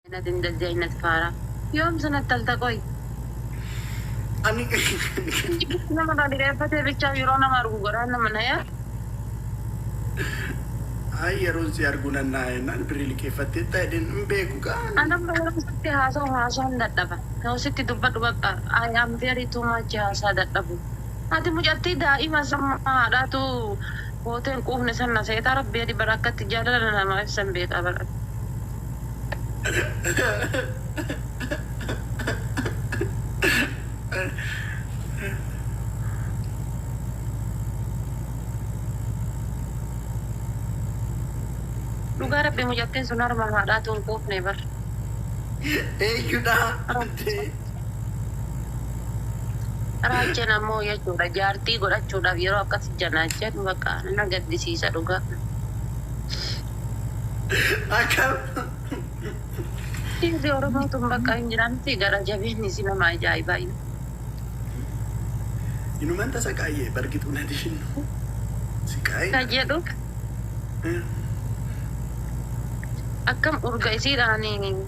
Natin dagdahin para. Yung sa nataltakoy. Ani Hindi ko naman natin pati richa yun na maruguran naman na yan. ay yeroon si argunan na nan birilikifatte tayo din mbeku ka. Alam mo lang sa haso ang dadaba. Kasi tidubat-dubat pa. I am very too much sa dadabo. Ati mo jati da ima sa mga dato. Hotel ko na sana sa itarap biya di barakat tijala na naman sa beta barat. Lugar apa mo jati sunar mga dato ko never. Yun na. Raja namo ya chuda jarti goda chuda biro akas janajan baka nagaddisiisa dhuga. Akam. Hindi orang tumba kain jiranti gara jabini sina majaiba ini. Inuman ta sa kaya barkit una din. Si kaya. Kaje tu akam urga isirani.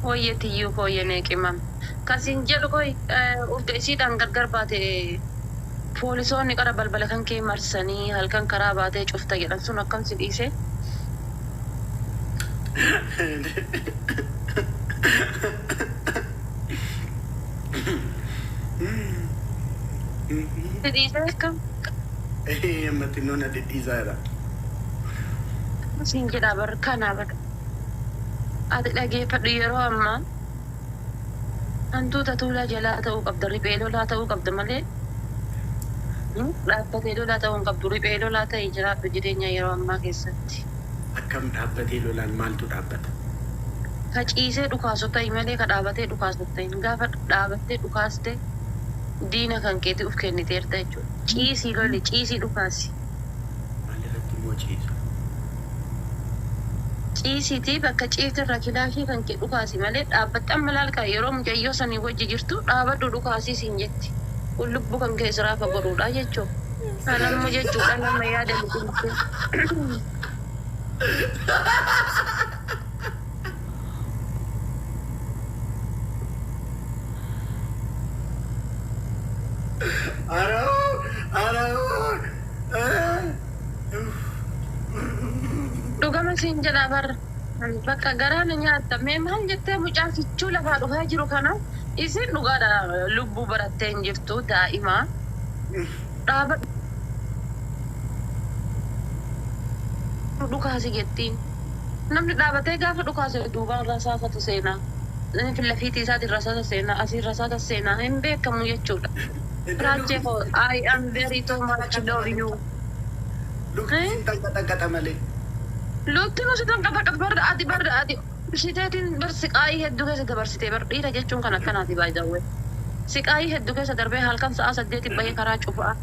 Hoye tiyu hoye nekimam. Kasin jedhu koi urga isiidhaan gargar baate poolisoonni qara balbala kan kee marsanii halkan karaa baatee cufta jedhan sun akkam si dhiise. Si dhiise akkam Matino na didizara. siin jedhaa bar kanaa bar. Ati dhageeffadhu yeroo ammaa hantuuta tuulaa jalaa ta'uu qabda riphee lolaa ta'uu qabda malee. Dhaabbatee lolaa ta'uu hin qabdu riphee lolaa ta'ee jiraadhu jireenya yeroo ammaa keessatti. Akkam dhaabbatee lolaan maaltu dhaabbata? Ka ciisee dhukaasu ta'e malee ka dhaabatee dhukaasu ta'e gaafa dhaabattee dhukaaste diina kan keetii uf kenniteerta jechuudha. Ciisii loli ciisii dhukaasi. Maalirratti immoo ciisa? Ciisiitii bakka ciiftirra kilaashii kan kee dhukaasi malee dhaabbatte amma laalkaa yeroo mucayyoo sanii wajji jirtu dhaabadhu dhukaasii siin jetti. Kun lubbuu kan kee siraafa godhuudha jechuudha. Kanammoo jechuudha nama yaada nuti. Dhugama siin jedhaa bar bakka garaan nyaatta mee maal jettee mucaa fichuu lafaa dhufaa jiru kana isin dhugaadha lubbuu barattee hin jirtu daa'imaa dhaaba dhukaasi jettiin namni dhaabatee gaafa dhukaase duubaan rasaasatu seenaa lafiitii isaatiin rasaasa seenaa asiin rasaasa seenaa hin beekamu jechuudha. Raajee koo I am very too much love you. Lukti tanqaxaqaxa malee. Lukti nuti tanqaxaqaxa barra ati Siteetiin bar siqaayii hedduu keessa dabarsitee bar dhiira jechuun kan akkanaati baay'ee. Siqaayii hedduu keessa darbee halkan sa'a 8 bahee karaa cufaa.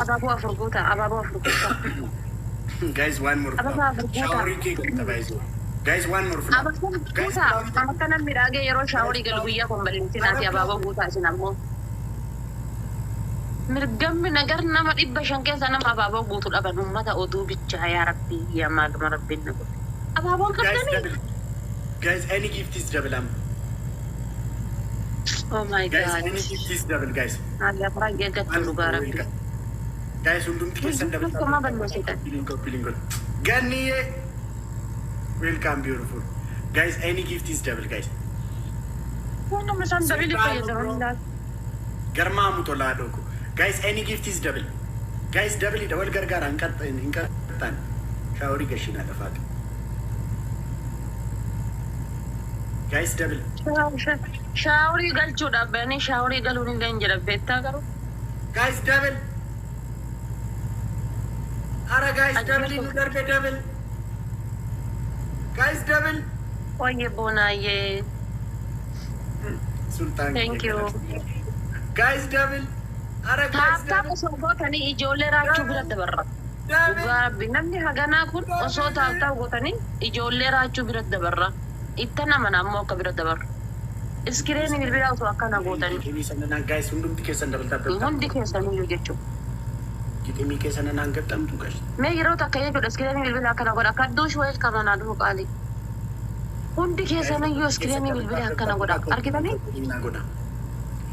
Abaaboo afur guutaa abaaboo afur guutaa. Guys, one more. Shawari kee gata baay'ee. Guys, one more. Abaaboo guutaa amma kanan midhaagee yeroo shaaworii galu guyyaa kun bal'insiinaati abaaboo guutaa isin ammoo. Mirgammi nagar nama 500 keessa nama abaaboo guutuu dhaban uummata oduu bichaa yaa rabbii yaa maaluma rabbiin na godhe. Abaaboo qabdanii. Guys, any gift is double. Oh my Guys, god. any gift is double, guys. Alla baay'ee gatti dhugaa rabbi. Guys, hundumti keessan double. Akkuma balleessitan. Feeling good. Ganniye. Welcome, beautiful. Guys, any gift is double, guys. Waan nama isaan dabili fayyadaman laata. Garmaamu tolaa dhoko. Guys, any gift is double. Guys, double ida wal gargaara hin qaxxaan. Shaaworii gashinaa dhafaatu. Guys, double. Shaaworii galchuudhaaf ba'anii shaaworii galuun illee hin jedhan beektaa garuu. Guys, double. Ara guys, double nu darbe double. Guys, double. Wayye boonaayyee. Sultan. Thank you. Guys, double. Ara guys, Taaptaa double. osoo gootanii ijoollee raachuu bira dabarra. Dhugaa rabbi namni haganaa kun osoo taaptaa gootanii ijoollee raachuu bira dabarra. Itti nama ammoo akka bira dabarra. Iskiriinii bilbilaa osoo akkana gootanii. Guys, hundumti keessan double tap. Hundi keessaniyyuu jechuudha. Gitimii keessa nanaan gadhamtu gash. Mee yeroo takka jechuudha iskiriinii bilbilaa akkana godha akka duush wayii kamanaa dhufu qaali. Hundi keessanayyuu iskiriinii bilbilaa akkana godha argitanii?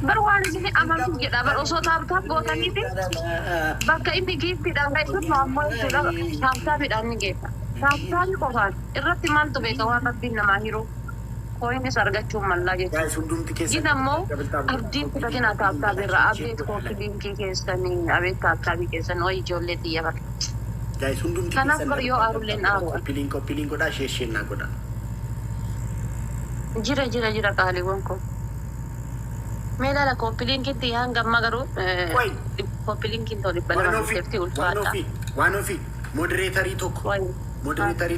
Bar waan isin amantu jedha bar osoo taaptaaf gootaniiti bakka inni giiftiidhaan ga'isuuf ammoo jechuudha taaptaafiidhaan ni geessa. Taaptaafi qofaan irratti maaltu beeka waan rabbiin namaa hiruu kooyinis argachuu mallaa jechuudha. Gin ammoo abdiin fudhatina taaptaaf irraa abeet kookii liinkii keessanii abeet taaptaafi keessan wayii ijoollee xiyya bara. Kanaaf bar yoo aarulleen aaru. Koppiliin godhaa sheeshennaa godhaa. Jira qaaliiwwan koo. Meela koppiliinkitti hanga amma garuu koppiliinkiin toli bal'aa jirti ulfaata. Waan ofii modereetarii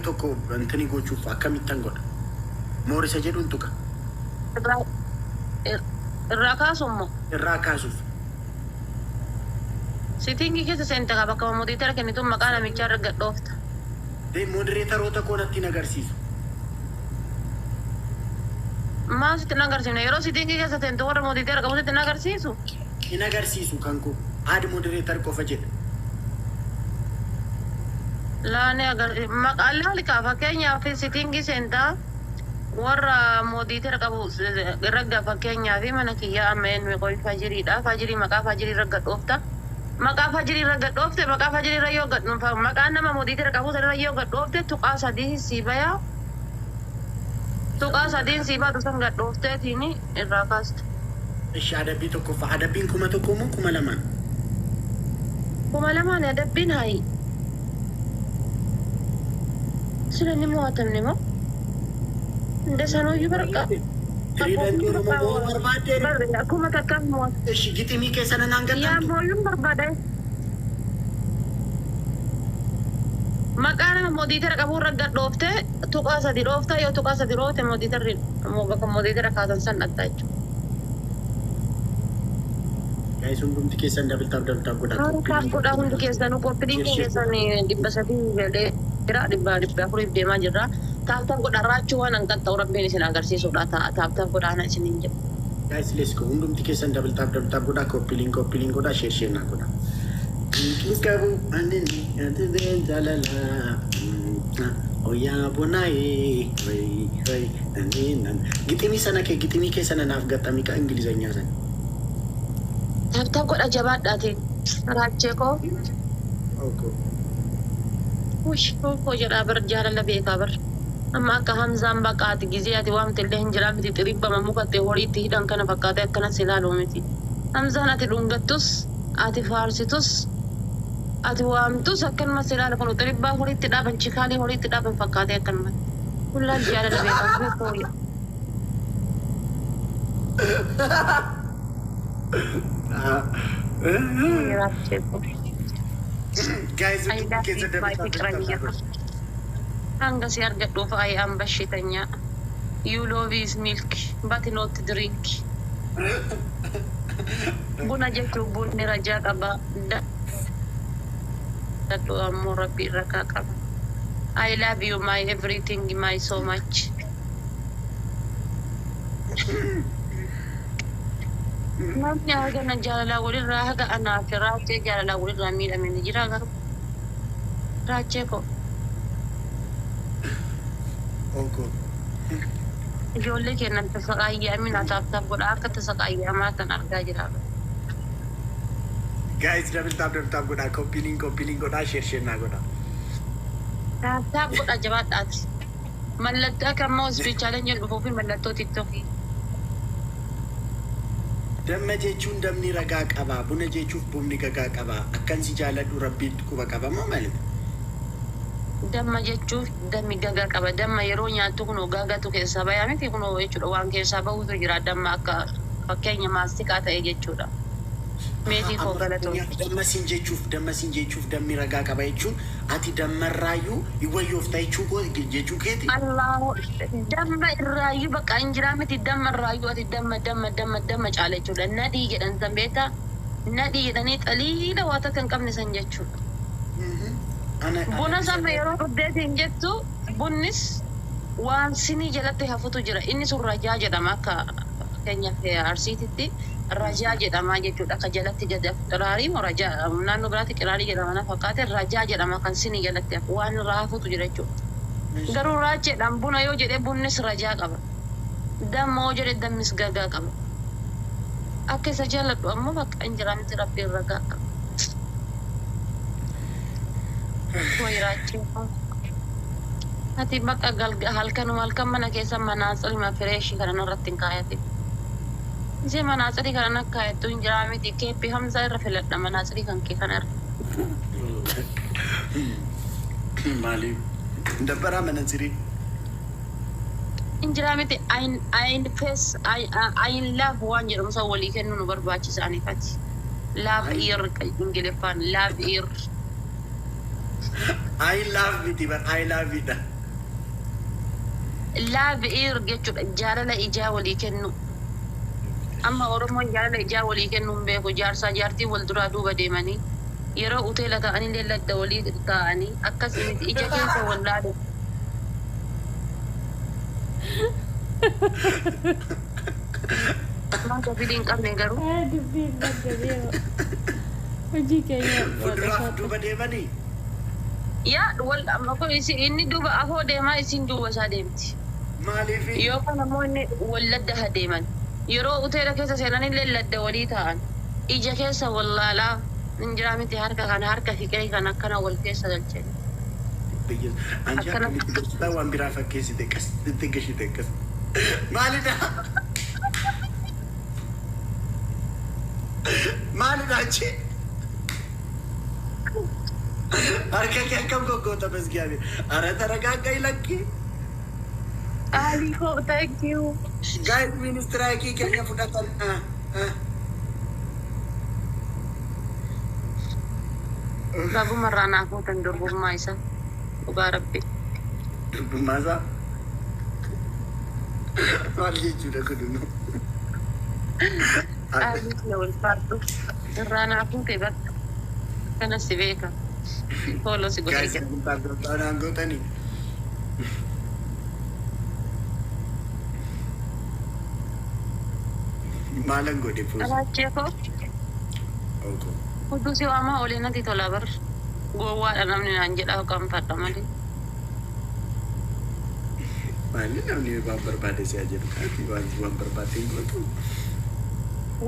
tokko wantani gochuuf akkamittan godha. Moorisa jedhuun tuqa. Irraa kaasummoo. Irraa kaasuuf. Sitiingii keessa seente qaba bakka modereetara kennituun maqaa namichaa irra gadhoofta. Modereetaroota koonatti agarsiisu. Maasitti nagarsiifne yeroo sitiingii keessa seente warra modereetara qabutti nagarsiisu. Hin agarsiisu kan koo haadi modereetar qofa jedha. Laane maqaan laalikaa fakkeenyaaf sitiingii seentaa warra modereetara qabu ragga fakkeenyaaf mana kiyyaa amma eenyu qoy fajiriidha. Fajirii maqaa fajirii irra gadhoofta. Maqaa fajirii irra gadhoofte maqaa fajirii irra yoo gadhoofte maqaan nama modereetara qabu irra yoo gadhoofte tuqaa sadii si bayaa. Tuqaa sadiin si baatu san gadhoofteetiin irraa kaasta. Ishi adabbii tokkoffaa adabbiin 1,000 moo 2,000? 2,000 adabbiin haayi. Sila ni mo'atamne moo? Inda sanuyyuu barqa. Akkuma takkaaf mo'ata. Ishi gitimii keessa nanaan gadhamtu. Yaa mooyyuun barbaada. Maqaa nama modereetara qabu irra gadhoofte tuqaa sadi dhoofta yoo tuqaa sadi dhoofte modereetarri bakka modereetara kaasan san dhaqxa jechuudha. Guys, hundumti keessan dabalataan godhaa. Kaaf godhaa hundi keessanuu qophiliin keessan 300 galee jira 400 deemaa jirra. Taaptaan godhaa raachuu waan hanqan ta'u rabbiin isin agarsiisudha. Taaptaan godhaa isin hin jedhu. Guys, let's go. Hundumti keessan dabalataan godhaa. Koppiliin godhaa. Sheeshennaa godhaa. Kiskabu andini andini jalala oya bonae hoy andini gitimi ke sana naaf gatami ka ingilizanya san taaptaan godha jabaadhaati raachee koo wush koo jedhaa bar jaalala beekaa bar amma akka hamzaan baqaati gizee ati waamte illee hin jiraa miti xiribbama mukattee horiitti hidhan kana fakkaate akkana silaaluu miti hamzaan ati dhungattus ati faarsitus ati waamtus akkanuma silaala kun xiribbaa horiitti dhaaban chikaalee horiitti dhaaban fakkaate akkanuma kullaan jaalala beekaa kooya. Guys, hanga si argadhuuf I am bashitanya. You love is milk, but not drink. Buna jechuun bunni rajaa qaba. Dadhu ammoo rabbi rakaa qaba. I love you my everything my so much. Namni hagana jaalalaa walirraa haga anaa fi raachee jaalalaa walirraa miidhame ni jira garuu. Raachee koo. Ijoollee kennan tasaqaayyaamin ataaftaaf godha akka tasaqaayyaamaa kan argaa jira. Guys, dabalataan godhaa. Koppiliin godhaa. Sheeshennaa godhaa. Taaptaaf godha jabaadhaati. Mallattoo akka ammoo hospitaalaan jedhu dhufuu fi mallattoo tiktokii. Damma jechuun damni ragaa qaba. Buna jechuuf bunni gagaa qaba. Akkan si jaaladhu rabbiitti quba qaba moo maali? Damma jechuuf dammi gagaa qaba. Damma yeroo nyaattu kunoo gagaatu keessaa bayaa miti kunoo jechuudha waan keessaa bahuutu jira. Damma akka fakkeenya maastiqaa ta'e jechuudha. Meetii koo galatoo. Damma siin jechuuf dammi ragaa qaba jechuun ati dammarraayyuu iwayyoofta jechuu keeti. Allahu damma irraayyuu bakka hin jiraa miti damma irraayyuu ati damma caala jechuudha. Nadhii jedhan san beektaa nadhii jedhanii xaliila waa takka hin qabne san jechuudha. Buna sana yeroo dhugdeetiin jettu bunnis waan sinii jalatti hafutu jira. Inni sun rajaa jedhama akka fakkeenyaaf arsiititti rajaa jedhama jechuudha. Akka jalatti gadi qiraarii moo rajaa naannoo biraatti qiraarii jedhama na fakkaate rajaa jedhama kan sinii jalatti waan raafutu jira jechuudha. Garuu raacheedhaan buna yoo jedhee bunnis rajaa qaba. Damma yoo jedhee dammis gagaa qaba. Akka isa jaalladhu ammoo bakka injiraa miti rabbiin ragaa qaba. Wayiraachee ati bakka halkan mana keessa manaatsirima fireeshii kana irratti hin kaayatin. Isee manaatsirii kana akka kaayattu injiraa miti keeppi hamzaa irra filadha manaatsirii kan kee kana irra. Maaliif? Dabbaraa manaatsirii? Injiraa miti ayin laaf waan jedhamu isa walii kennuu nu barbaachisaaniifati. Laaf ear ingiliffaan laaf ear. I love it, but I love it. Laaf ear jechuudha jaalala ijaa walii kennu. Amma Oromoon jaalala ijaa walii kennu hin beeku jaarsaa jaartii wal duraa duuba deemanii yeroo uteela ta'anii leelladda walii ta'anii akkasumatti ija keessa wal laale. Maka filiin qabne garuu. Dubbiin bakka deema. Hojii keenya Fuulduraaf duuba deemanii? Yaa wal amma kun inni duuba afoo deemaa isin duuba isaa deemti. Maaliif? Yookaan ammoo inni wal ladda haa deeman. Yeroo uteela keessa seenanii leelladda walii ta'an ija keessa wal laalaa injiraa miti harka kana harka fiqee kan akkana wal keessa galchee. Anjaa akkamitti gochuudhaan waan biraa fakkeessite qas itti gashite qas. Maalidha? Maalidha achi? Harka kee akkam goggoota masgaabe. Ara taragaaggaa ilakki. Aliko, thank you. Guys, ministra kii keenya fudhatan. Baguma ranaa fuutan durbummaa isaa. Dhugaa rabbi. Durbummaa isaa? Maal jechuudha kun immoo? Aliko wal faartu. Ranaa fuute bakka. Kanas si beeka. Follow si godhee jira. Guys, gootanii. Maalan godhe fuusa? Alaachee koo. Oko. Hudduu si waamaa olee natti tola bar. Gowwaadha namni naan jedhaa qaanfadha malee. Maalli namni waan barbaade si ajaa'ibaa kaati waan barbaade hin gootu.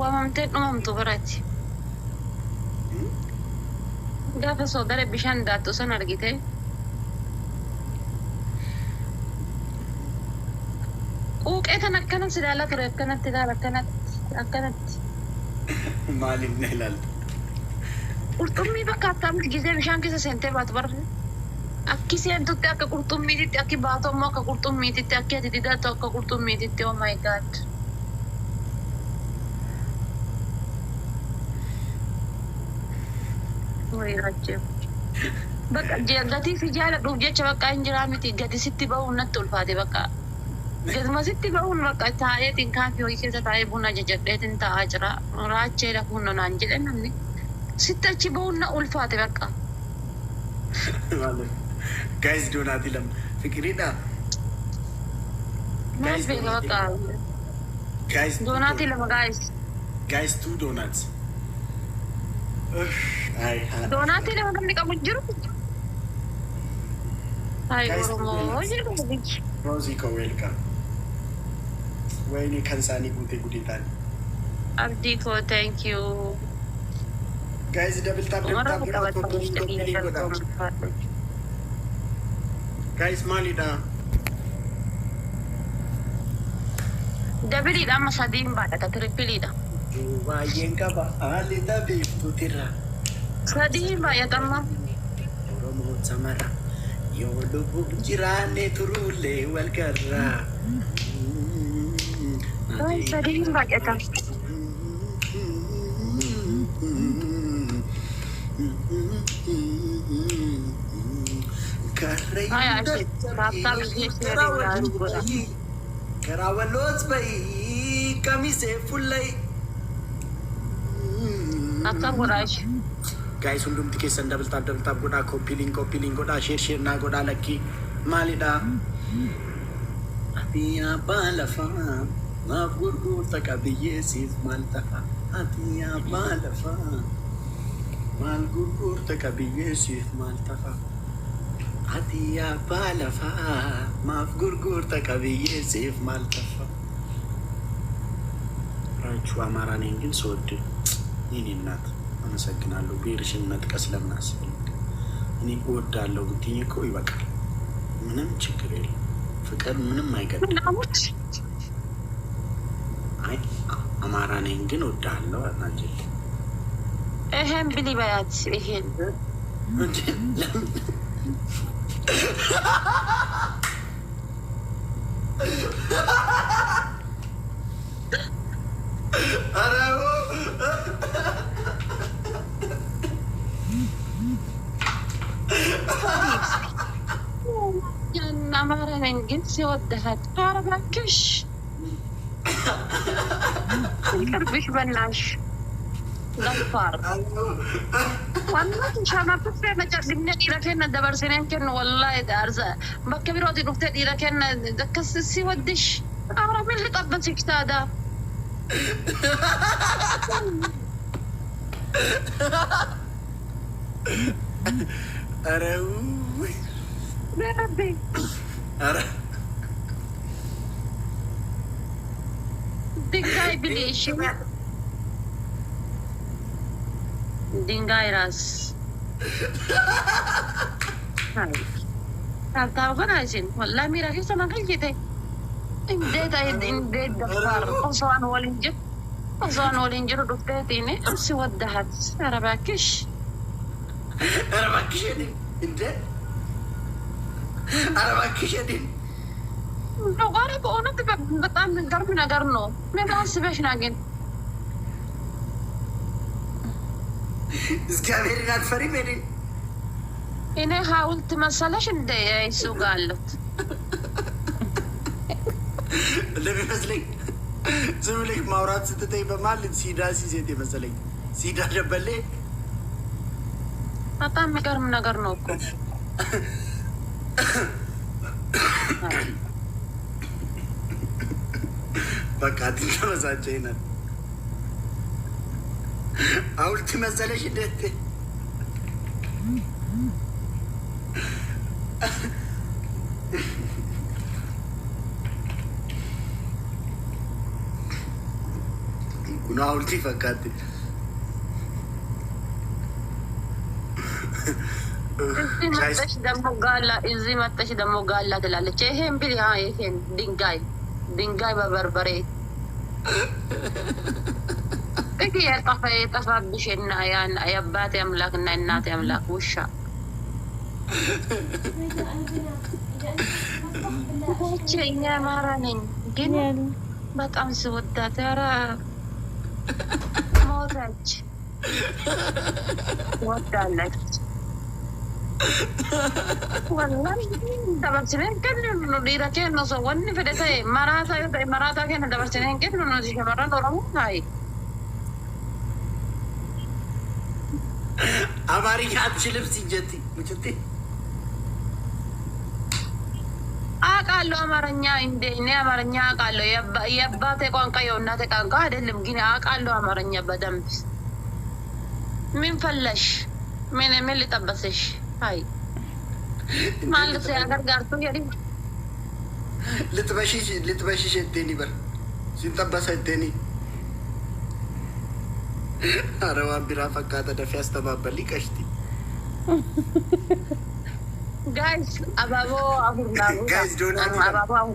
Waamamtee dhumamtu biratti. Gaafa soodara bishaan daattu san argite. Quuqee kan akkanatti ilaalaa ture akkanatti ilaala akkanatti. Maaliif na ilaalta? Qurxummii bakka akkamitti gisee bishaan keessa seentee baatu barre. Akki seentutti akka qurxummiititti akki baatu ammoo akka qurxummiititti akki ati didattu akka qurxummiititti oh my god. Wayiraachee. Bakka gatii fi jaaladhuuf jecha bakka hin jiraa miti gati sitti ba'uun natti ulfaate bakka. Gatuma sitti ba'uun bakka taa'eetiin kaafii ho'i keessa taa'ee buna jajadheetiin taa'aa jira. Raachee lafuun nonaan jedhe namni. Sitti achi ba'uun na ulfaate bakka. Guys, doonaatii lama. Fikiriidha? Maal beeka bakka. Guys, Doonaatii lama guys. Guys, 2 donuts. Doonaatii lama namni qabu jiru. Hai Guys, Oromoo jiru. Rosie ko welcome. Wayne kan isaanii guutee gudeetaan. Abdii koo thank you. Guys, dabaltaa godhaa koppiliin godhaa. Guys, maalidha? Dabiliidha amma sadiin baadhata tirippiliidha. Baay'een qaba. Haalli beektuutirra. Sadiin baay'atama. Oromoo samara. Yoo lubbuun jiraanne turullee wal garraa. Sadiin baay'ata. Karawaloos bayi kamisee fullay. Akka guraash. Guys, hundumti keessan dabaltaaf godhaa koppiliin godhaa sheer naa godhaa lakkii maalidha? Abbaa lafaa ማፍ ጉርጉር ተቀብዬ ሲፍ ማልጠፋ አትያ ማለፋ ማል ጉርጉር ተቀብዬ ሲፍ ማልጠፋ አትያ ባለፋ ማፍ ጉርጉር ተቀብዬ ሲፍ ማልጠፋ። ራችሁ አማራ ነኝ ግን ስወድ የኔ እናት አመሰግናለሁ። ብሔርሽን መጥቀስ ለምን አስፈልግ? እኔ እወዳለሁ ብትይኝ እኮ ይበቃል። ምንም ችግር የለም። ፍቅር ምንም አይገድም። አይ አማራ ነኝ ግን እወዳለሁ አናጀል ይሄን ብሊ በያት ይሄን አማራ ነኝ ግን ሲወድሃት ኧረ እባክሽ ይቅርብሽ በናትሽ ደፋር ዋናት ሻማፕፍ መጨድምነ ዲረከነ ደበርሲነን ከን ወላሂ ዳርዘ በከቢሮት ዱፍተ ዲረከነ ደከስ ሲወድሽ ኧረ ምን ልጠበስሽ ታዲያ ኧረ ረቢ ኧረ ድንጋይ ብልሽ ድንጋይ ራስ ታልታውቀን አይሲን ወላሂ ሚራኪ ሰማከልጅቴ እንዴት ደፋር ኦሷን ወልንጅር ዱፍቴቲኔ ሲወድሃት ኧረ እባክሽ እንደ ኧረ እባክሽ ኧረ በእውነት በጣም የሚገርም ነገር ነው። ምን አስበሽ ነው ግን? እግዚአብሔርን አትፈሪም? እኔ ሐውልት መሰለሽ እንደ እሱ ጋር አለት እንደሚመስለኝ ዝም ብለሽ ማውራት ስትተይ በማለት ሲዳ ሲሴት የመሰለኝ ሲዳ ደበሌ በጣም የሚገርም ነገር ነው እኮ በቃ ትመሳጨ ይናል ሐውልት መሰለሽ እንዴት ኩና ሐውልት ፈካት እዚህ መጠሽ ደግሞ ጋላ ትላለች። ይሄን ብል ይሄን ድንጋይ በበርበሬ እግ የጠፋብሽ እና የአባቴ አምላክ እና እናቴ አምላክ ውሻ እኛ አማራ ነኝ ግን በጣም ስወዳት ኧረ ሞተች ወዳለች wallahi dabarsinen kennu dhiira kennu so wanni fedhe ta'e maraataa kenna dabarsinen kennu nuti shamarran oromoo taa'e አማርኛ አትችልም ሲጀቲ ሙጭቴ አውቃለሁ አማርኛ እንደ እኔ አማርኛ አውቃለሁ የአባቴ ቋንቋ የእናቴ ቋንቋ አይደለም ግን አውቃለሁ አማርኛ በደንብ ምን ፈለሽ ምን ልጠበስሽ አይ ማለት ያገርጋርቱ ያዲ ልትበሽሽ እቴኒ በር ሲንጠበሰ እቴኒ አረዋን ቢራ ፈካተ ደፊ ያስተባበል ቀሽቲ ጋይስ አባቦ አሁን ጋይስ ዶና አባቦ አሁን